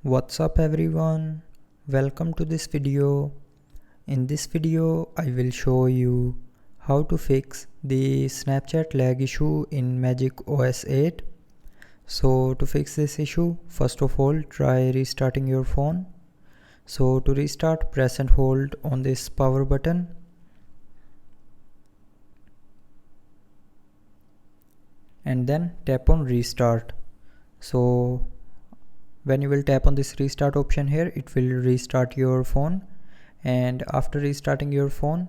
What's up everyone? Welcome to this video. In this video, I will show you how to fix the Snapchat lag issue in MagicOS 8. So to fix this issue, first of all, try restarting your phone. So to restart, press and hold on this power button. And then tap on restart. So when you will tap on this restart option here, it will restart your phone, and after restarting your phone,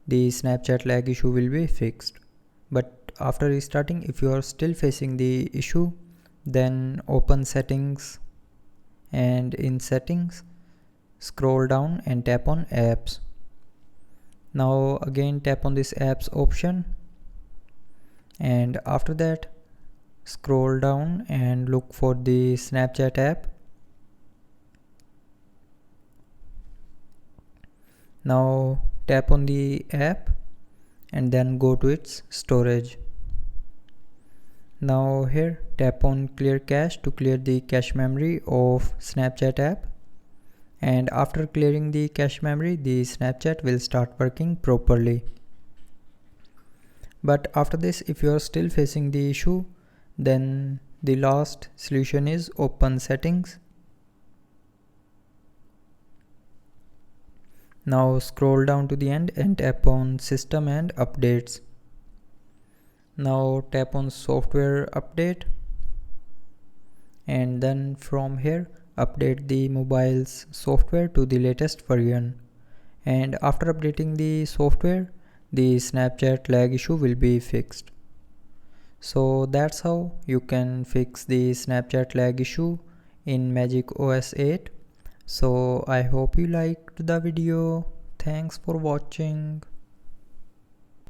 the Snapchat lag issue will be fixed. But after restarting, if you are still facing the issue, then open settings, and in settings scroll down and tap on apps. Now again tap on this apps option, and after that scroll down and look for the Snapchat app. Now tap on the app and then go to its storage. Now here tap on clear cache to clear the cache memory of Snapchat app, and after clearing the cache memory, the Snapchat will start working properly. But after this, if you are still facing the issue, then the last solution is open settings. Now scroll down to the end and tap on system and updates. Now tap on software update, and then from here update the mobile's software to the latest version. And after updating the software, the Snapchat lag issue will be fixed. So that's how you can fix the Snapchat lag issue in MagicOS 8. So I hope you liked the video. Thanks for watching.